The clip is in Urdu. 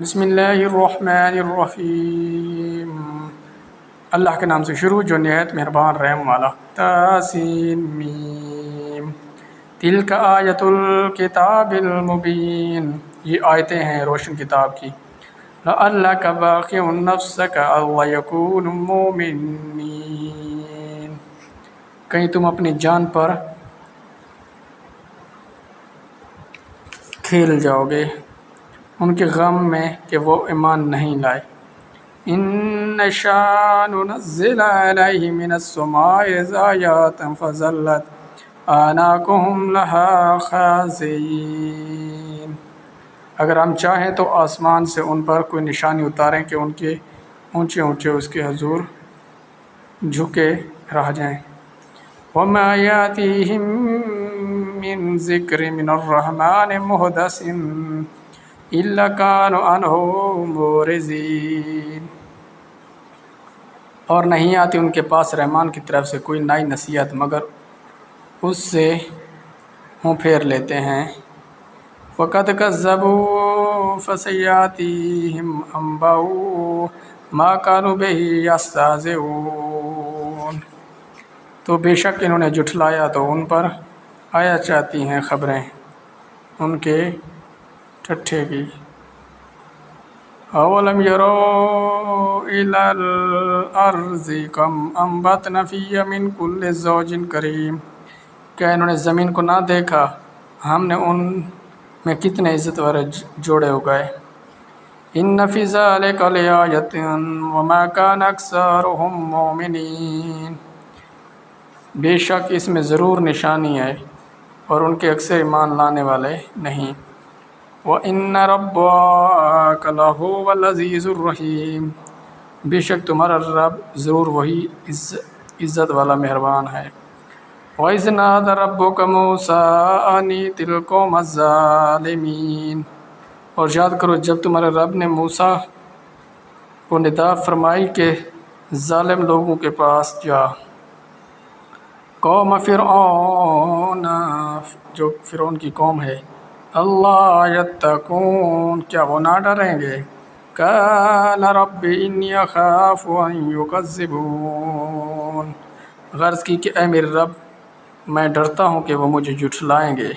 بسم اللہ الرحمن الرحیم، اللہ کے نام سے شروع جو نہایت مہربان رحم والا۔ تاسین میم، تلک آیت الکتاب المبین، یہ آیتیں ہیں روشن کتاب کی۔ لعلک باخع نفسک الا یکونوا مؤمنین، کہیں تم اپنی جان پر کھیل جاؤ گے ان کے غم میں کہ وہ ایمان نہیں لائے۔ ان نشاء ننزل علیہم من السماء آیات فظلت اعناقهم لها خاضعین، اگر ہم چاہیں تو آسمان سے ان پر کوئی نشانی اتاریں کہ ان کے اونچے اونچے اس کے حضور جھکے رہ جائیں۔ وما یاتیہم من ذکر من الرحمن محدث الا كانوا عنہ معرضین، اور نہیں آتی ان کے پاس رحمان کی طرف سے کوئی نئی نصیحت مگر اس سے منہ پھیر لیتے ہیں۔ وقد كذبوا فسيأتيهم أنباء ما كانوا به يستهزئون، تو بے شک انہوں نے جھٹلایا تو ان پر آیا چاہتی ہیں خبریں ان کے ٹھٹھے کی۔ اولم يروا الى الارض كم انبتنا فيها من كل زوج کریم، کیا انہوں نے زمین کو نہ دیکھا ہم نے ان میں کتنے عزت والے جوڑے اگائے۔ ان فی ذلک لآیۃ وما کان اکثرهم مؤمنین، بے شک اس میں ضرور نشانی ہے اور ان کے اکثر ایمان لانے والے نہیں۔ وَإِنَّ رَبَّكَ لَهُوَ الْعَزِيزُ الرَّحِيمُ، بے شک تمہارا رب ضرور وہی عزت والا مہربان ہے۔ وَإِذْ نَادَى رَبُّكَ مُوسَىٰ أَنِ ائْتِ الْقَوْمَ الظَّالِمِينَ، اور یاد کرو جب تمہارے رب نے موسیٰ کو ندا فرمائی کہ ظالم لوگوں کے پاس جا۔ قوم فرعون، جو فرعون کی قوم ہے۔ اللہ یتقون، کیا وہ نہ ڈریں گے۔ قال رب انی اخاف ان یکذبون، غرض کی کہ اے میرے رب میں ڈرتا ہوں کہ وہ مجھے جھٹلائیں گے۔